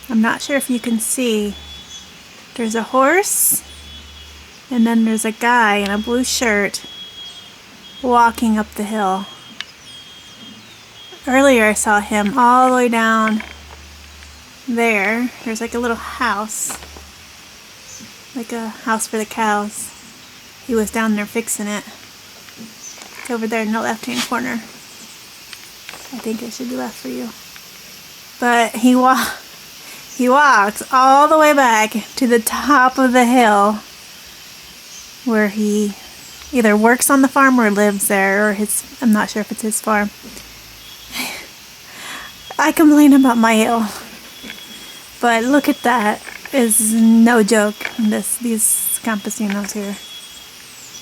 I'm not sure if you can see. There's a horse, and then there's a guy in a blue shirt walking up the hill. Earlier I saw him all the way down there. There's like a little house, like a house for the cows. He was down there fixing it. It's over there in the left-hand corner. I think it should be left for you. But he walks all the way back to the top of the hill where he either works on the farm or lives there, or I'm not sure if it's his farm. I complain about my hill, but look at that. Is no joke. These campesinos here.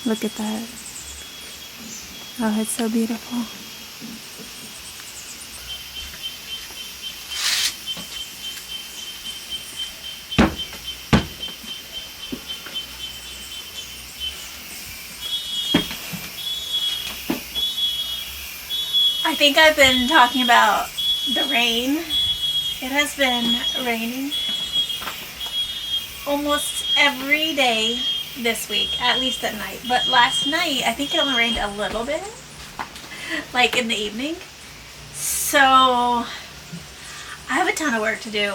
Look at that. Oh, it's so beautiful. I think I've been talking about the rain. It has been raining almost every day this week, at least at night. But last night, I think it only rained a little bit, like in the evening. So I have a ton of work to do.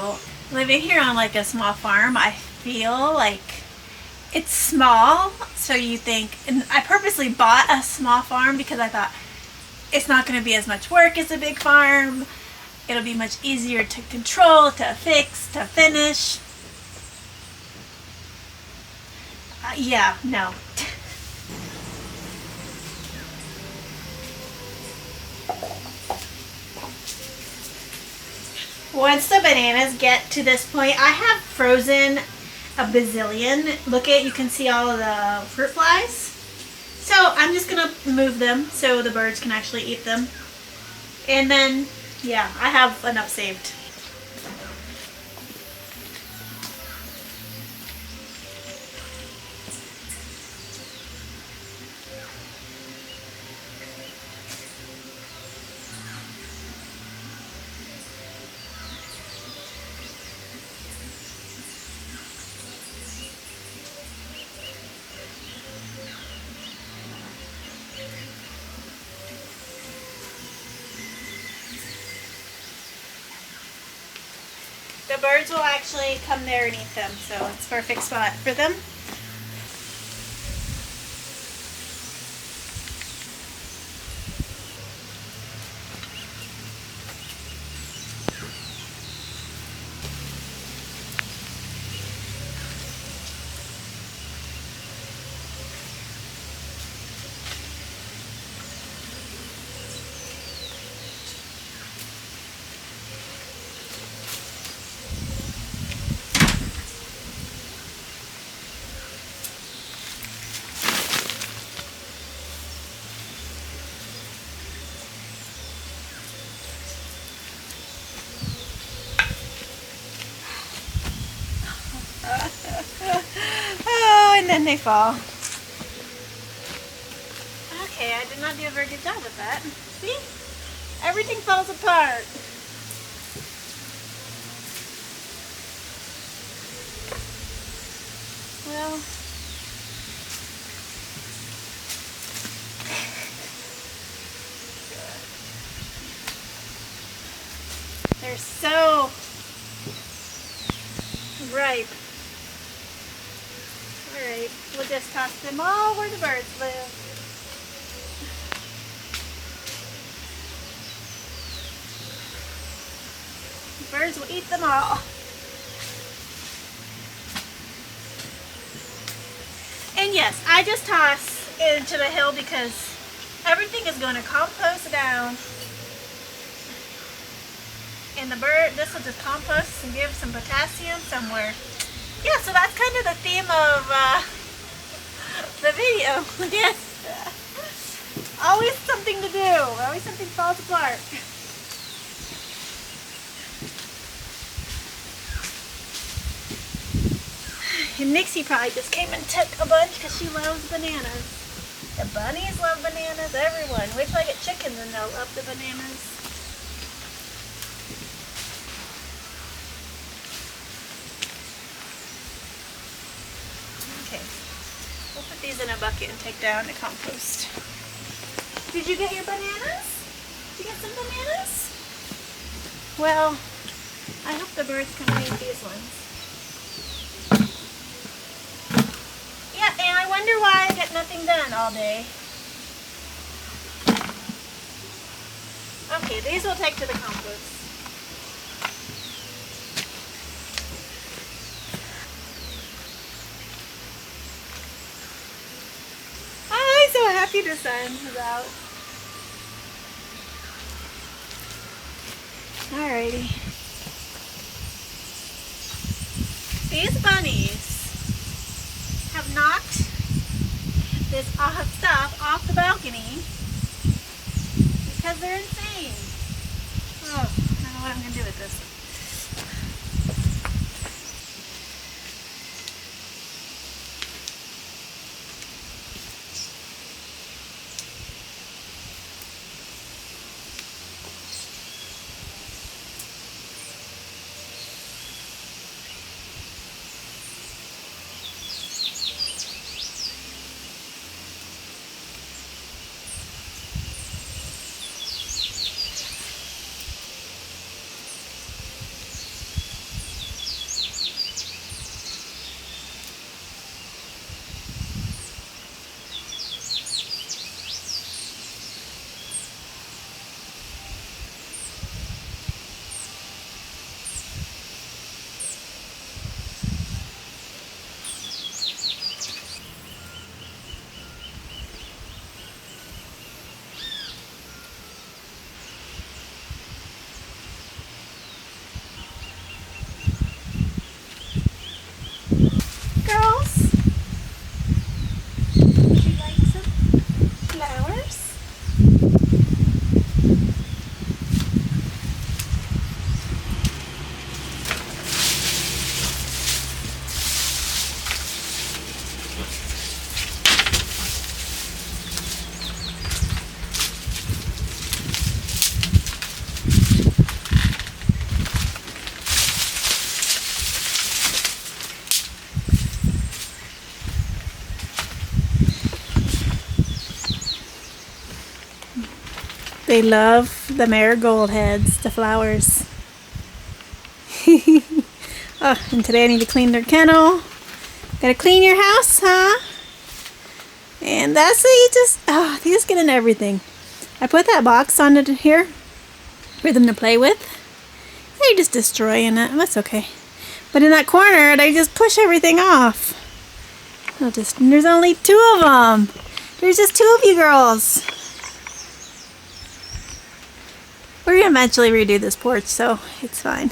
Living here on like a small farm, I feel like it's small. So you think, and I purposely bought a small farm because I thought it's not going to be as much work as a big farm. It'll be much easier to control, to fix, to finish. Yeah, no. Once the bananas get to this point, I have frozen a bazillion. Look at, you can see all of the fruit flies. So I'm just gonna move them so the birds can actually eat them. And then, yeah, I have enough saved. The birds will actually come there and eat them, so it's a perfect spot for them. Oh, and then they fall. Okay, I did not do a very good job with that. See? Everything falls apart. Well, they're so ripe. Alright, we'll just toss them all where the birds live. The birds will eat them all. And yes, I just toss into the hill because everything is going to compost down. And this will just compost and give some potassium somewhere. Yeah, so that's kind of the theme of the video. Yes. Always something to do. Always something falls apart. And Nixie probably just came and took a bunch because she loves bananas. The bunnies love bananas. Everyone. Wait till I get chickens and they'll love the bananas. these in a bucket and take down to compost. Did you get your bananas? Did you get some bananas? Well, I hope the birds can eat these ones. Yeah, and I wonder why I get nothing done all day. Okay, these we'll take to the compost. I'm so happy the sun is out. Alrighty. These bunnies have knocked this stuff off the balcony because they're insane. Oh, I don't know what I'm going to do with this. Girls, would you like some flowers? They love the marigold heads, the flowers. Oh, and today I need to clean their kennel. Gotta clean your house, huh? And that's it. They just get in everything. I put that box on it here for them to play with. They're just destroying it. That's okay. But in that corner, they just push everything off. There's only 2 of them. There's just 2 of you girls. We're gonna eventually redo this porch, so it's fine.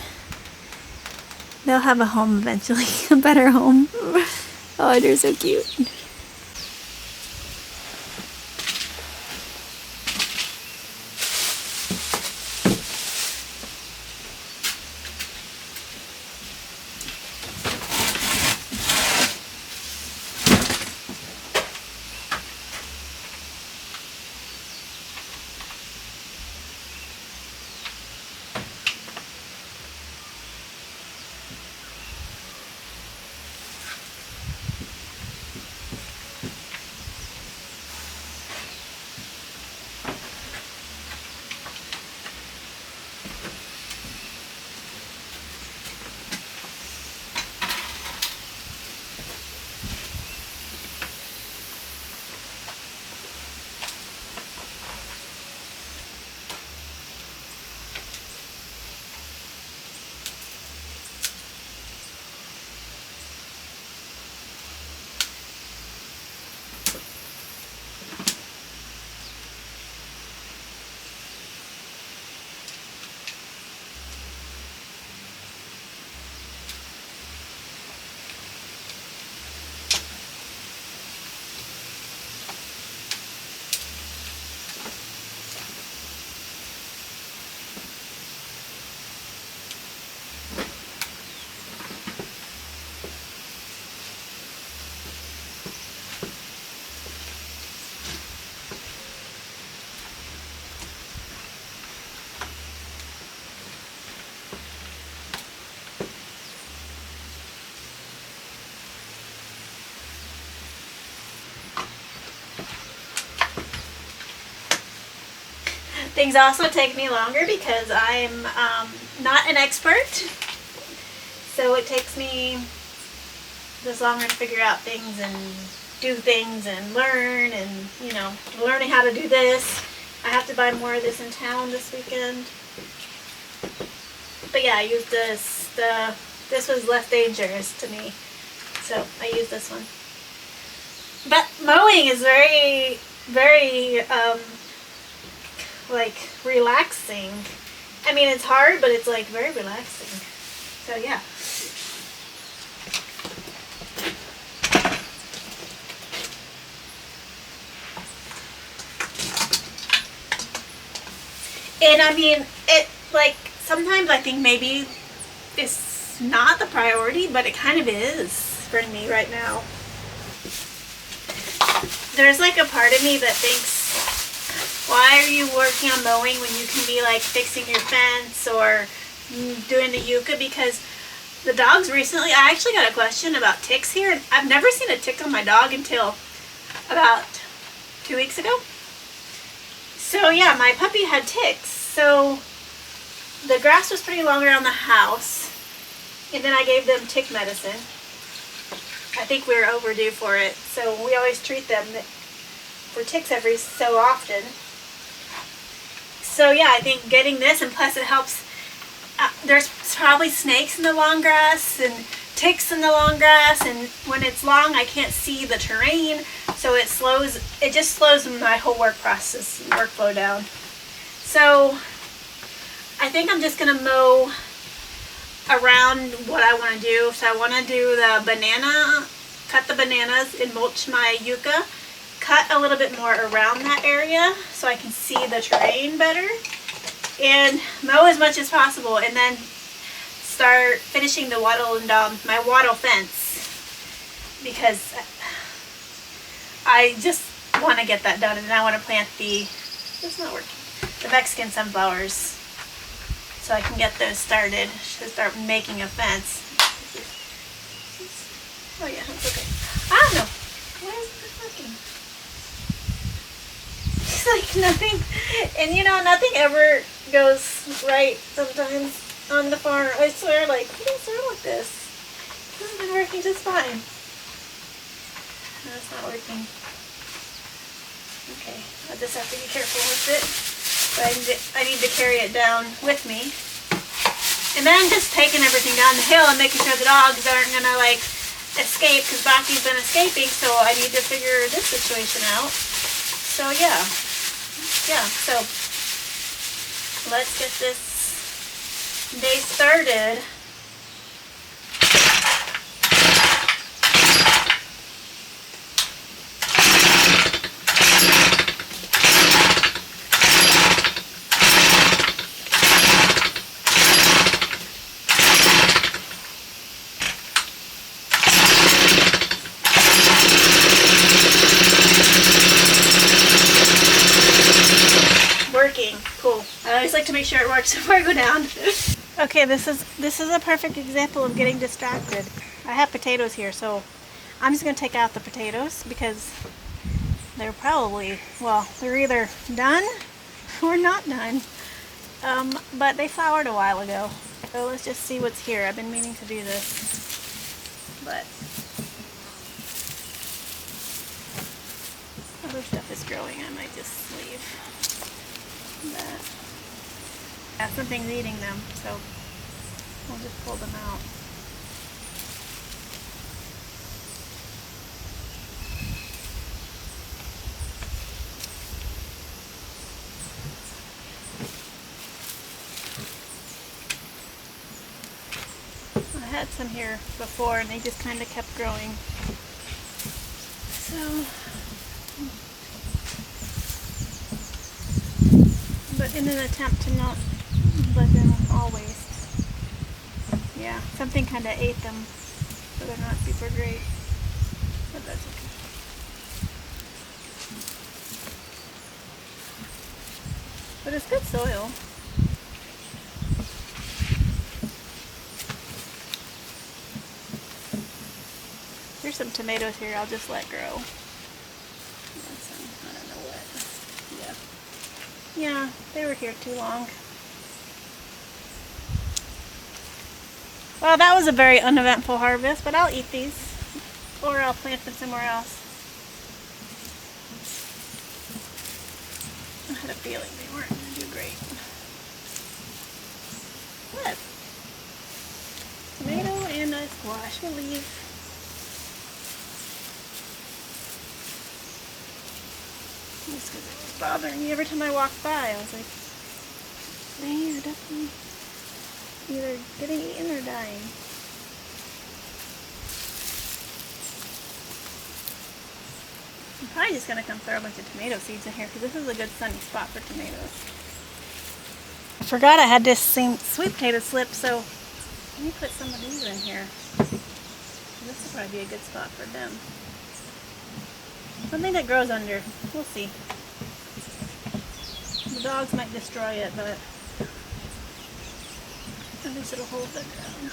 They'll have a home eventually, a better home. Oh, they're so cute. Things also take me longer because I'm not an expert. So it takes me just longer to figure out things and do things and learn, and you know, learning how to do this. I have to buy more of this in town this weekend. But yeah, I used this. This was less dangerous to me, so I used this one. But mowing is very, very like relaxing. I mean, it's hard, but it's like very relaxing. So yeah. And I mean, it like sometimes I think maybe it's not the priority, but it kind of is for me right now. There's like a part of me that thinks, why are you working on mowing when you can be like fixing your fence or doing the yucca? Because the dogs recently, I actually got a question about ticks here. I've never seen a tick on my dog until about 2 weeks ago. So yeah, my puppy had ticks. So the grass was pretty long around the house, and then I gave them tick medicine. I think we were overdue for it, so we always treat them for ticks every so often. So yeah, I think getting this, and plus it helps. There's probably snakes in the long grass and ticks in the long grass, and when it's long I can't see the terrain, so it just slows my whole work process and workflow down. So I think I'm just gonna mow around what I want to do. So I want to do the banana, cut the bananas and mulch my yucca, cut a little bit more around that area so I can see the terrain better, and mow as much as possible, and then start finishing the my wattle fence, because I just want to get that done, and I want to plant it's not working, the Mexican sunflowers, so I can get those started to start making a fence. Oh yeah, that's okay. I don't know. Why isn't this working? It's like nothing, and you know, nothing ever goes right sometimes on the farm. I swear, like, what's wrong with this? This has been working just fine. No, it's not working. Okay, I'll just have to be careful with it. But I need to carry it down with me. And then just taking everything down the hill and making sure the dogs aren't gonna like escape, because Baki's been escaping, so I need to figure this situation out. So yeah. So let's get this day started. Cool. I always like to make sure it works before I go down. Okay, this is a perfect example of getting distracted. I have potatoes here, so I'm just going to take out the potatoes because they're probably, well, they're either done or not done. But they flowered a while ago. So let's just see what's here. I've been meaning to do this, but other stuff is growing. I might just leave that. Yeah, something's eating them, so we'll just pull them out. I had some here before and they just kind of kept growing. So, but in an attempt to not let them all waste. Yeah, something kind of ate them, so they're not super great, but that's okay. But it's good soil. There's some tomatoes here I'll just let grow. I don't know what. Yeah. Yeah, they were here too long. Well, that was a very uneventful harvest, but I'll eat these. Or I'll plant them somewhere else. I had a feeling they weren't going to do great. What? Tomato and a squash will leave. Just because it was bothering me every time I walked by. I was like, they are definitely either getting eaten or dying. I'm probably just going to come throw a bunch of tomato seeds in here because this is a good sunny spot for tomatoes. I forgot I had this same sweet potato slip, so let me put some of these in here. This will probably be a good spot for them. Something that grows under. We'll see. The dogs might destroy it, but at least it'll hold the ground.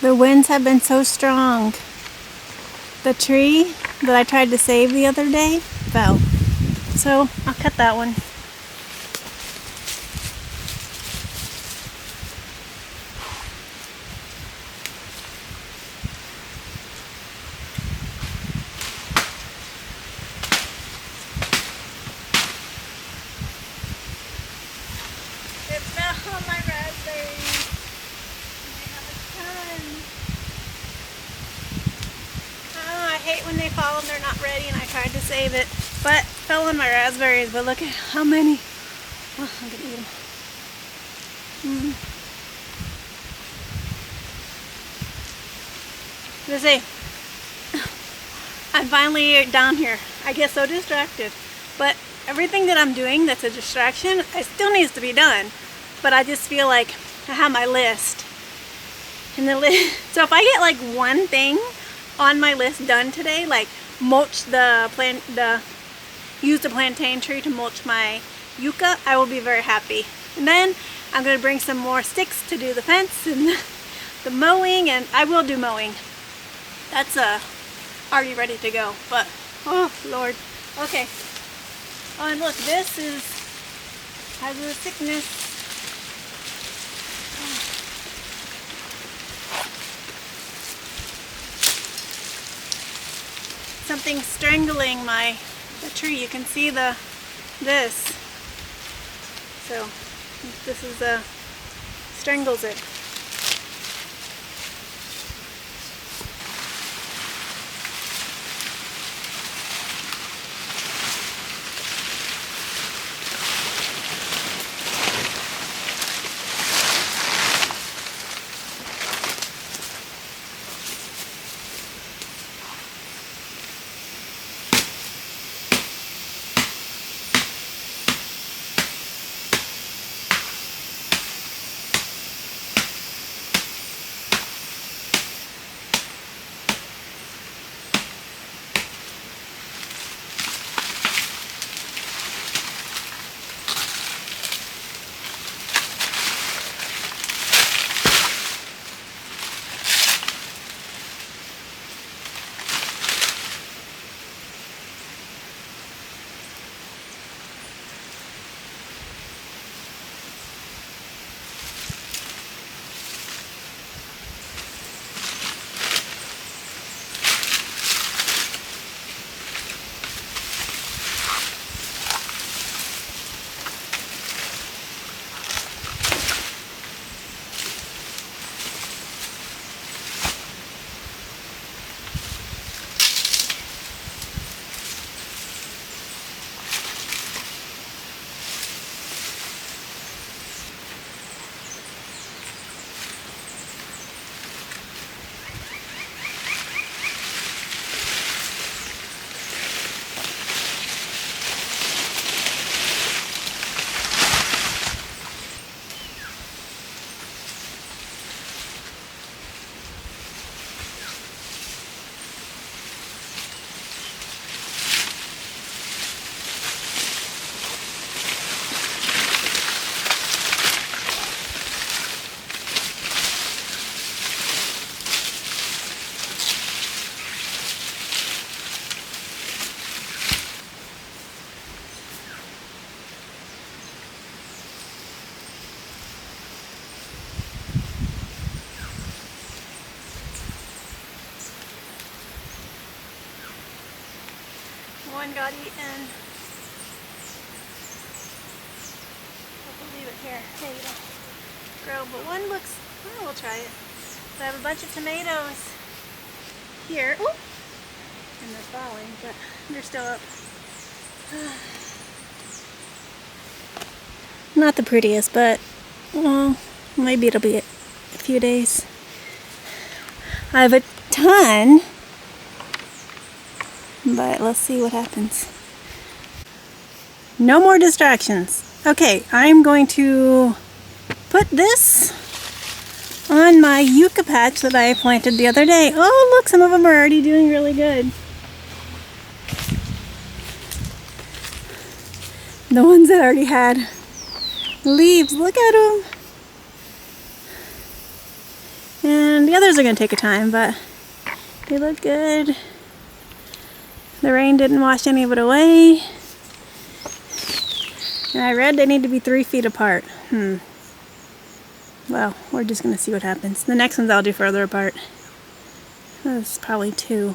The winds have been so strong. The tree that I tried to save the other day fell. So I'll cut that one. It fell on my raspberries. I have a ton. Oh, I hate when they fall and they're not ready, and I tried to save it, but it fell on my raspberries. But look at how many. Oh, I'm gonna eat them. Let's see. I'm finally down here. I get so distracted, but everything that I'm doing that's a distraction, it still needs to be done. But I just feel like I have my list, and the list. So if I get like one thing on my list done today, like mulch use the plantain tree to mulch my yucca, I will be very happy. And then I'm going to bring some more sticks to do the fence and the mowing, and I will do mowing. That's already ready to go, but oh Lord. Okay. Oh, and look, this has a thickness. Something strangling the tree. You can see this. So this is strangles it. got eaten. I'll leave it here. There you go. Grow, but one looks, well, we'll try it. So I have a bunch of tomatoes here. Ooh! And they're falling, but they're still up. Not the prettiest, but well, maybe it'll be a few days. I have a ton, but let's see what happens. No more distractions. Okay, I'm going to put this on my yucca patch that I planted the other day. Oh, look, some of them are already doing really good. The ones that already had leaves, look at them. And the others are going to take a time, but they look good. The rain didn't wash any of it away. And I read they need to be 3 feet apart. Well, we're just going to see what happens. The next ones I'll do further apart. That's probably 2.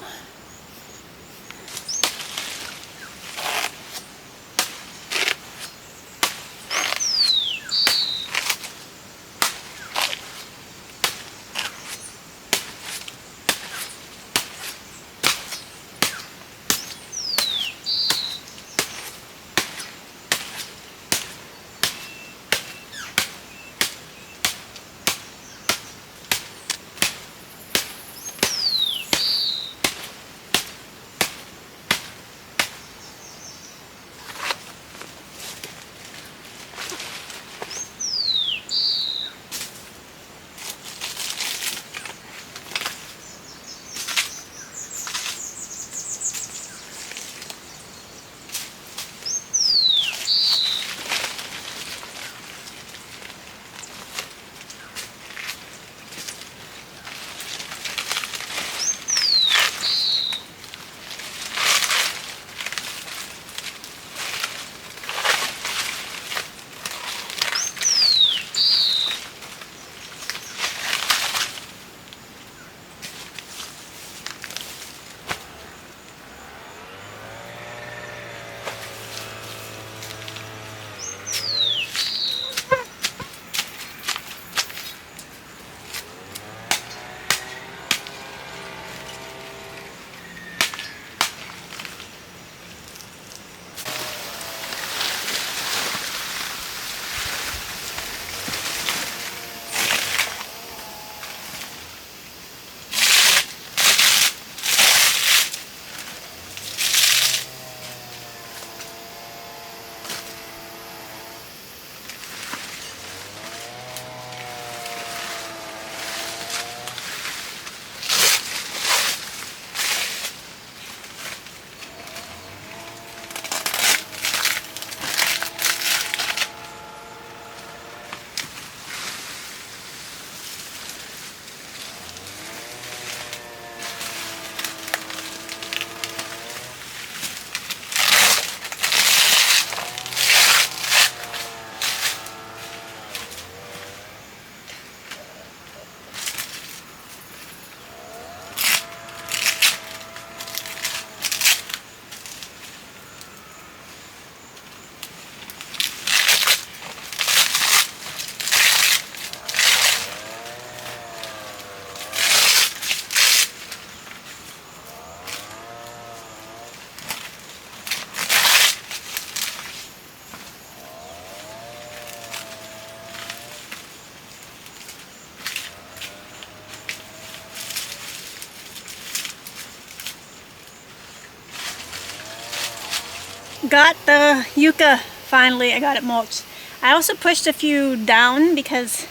Got the yucca finally. I got it mulched. I also pushed a few down because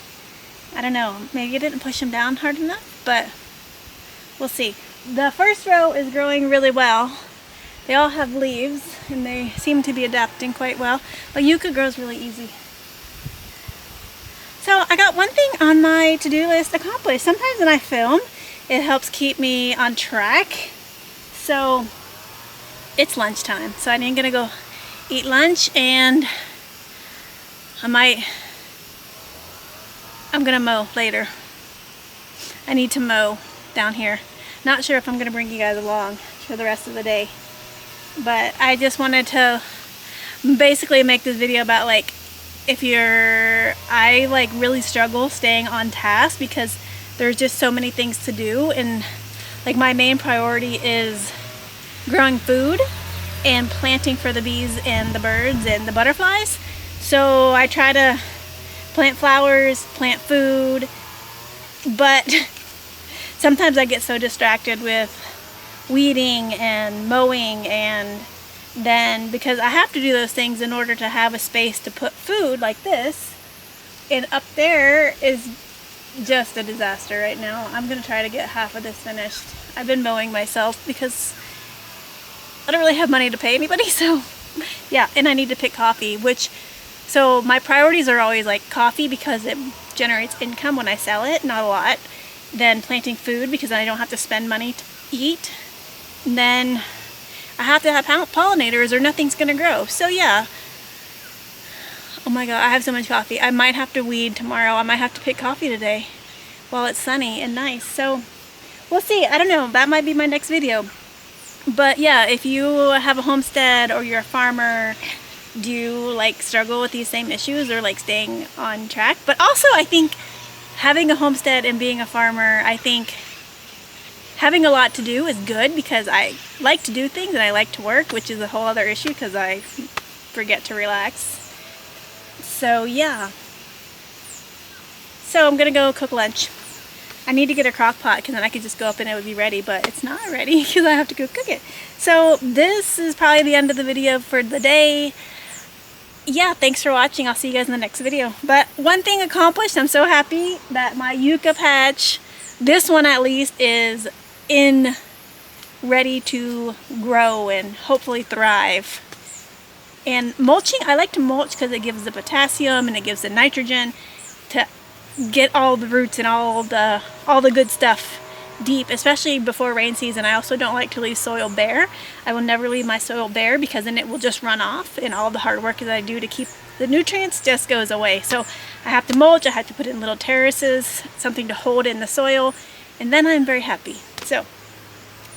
I don't know, maybe I didn't push them down hard enough, but we'll see. The first row is growing really well. They all have leaves and they seem to be adapting quite well, but yucca grows really easy. So I got one thing on my to-do list accomplished. Sometimes when I film, it helps keep me on track. So it's lunchtime, so I'm gonna go eat lunch, and I'm gonna mow later. I need to mow down here. Not sure if I'm gonna bring you guys along for the rest of the day. But I just wanted to basically make this video about like I like really struggle staying on task because there's just so many things to do, and like my main priority is growing food and planting for the bees and the birds and the butterflies. So I try to plant flowers, plant food, but sometimes I get so distracted with weeding and mowing, and then because I have to do those things in order to have a space to put food like this, and up there is just a disaster right now. I'm gonna try to get half of this finished. I've been mowing myself because I don't really have money to pay anybody, so yeah. And I need to pick coffee, so my priorities are always like coffee because it generates income when I sell it, not a lot. Then planting food because I don't have to spend money to eat. And then I have to have pollinators or nothing's gonna grow. So yeah. Oh my god, I have so much coffee. I might have to weed tomorrow. I might have to pick coffee today while it's sunny and nice. So we'll see. I don't know. That might be my next video. But yeah, if you have a homestead or you're a farmer, do you like struggle with these same issues or like staying on track? But also I think having a homestead and being a farmer, I think having a lot to do is good because I like to do things and I like to work, which is a whole other issue because I forget to relax. So yeah. So I'm gonna go cook lunch. I need to get a crock pot because then I could just go up and it would be ready, but it's not ready because I have to go cook it. So this is probably the end of the video for the day. Yeah, thanks for watching. I'll see you guys in the next video. But one thing accomplished, I'm so happy that my yucca patch, this one at least, is ready to grow and hopefully thrive. And mulching, I like to mulch because it gives the potassium and it gives the nitrogen to get all the roots and all the good stuff deep, especially before rain season. I also don't like to leave soil bare. I will never leave my soil bare because then it will just run off and all the hard work that I do to keep the nutrients just goes away. So I have to mulch, I have to put in little terraces, something to hold in the soil, and then I'm very happy. So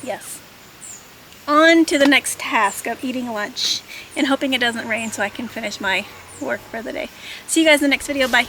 yes, on to the next task of eating lunch and hoping it doesn't rain so I can finish my work for the day. See you guys in the next video. Bye.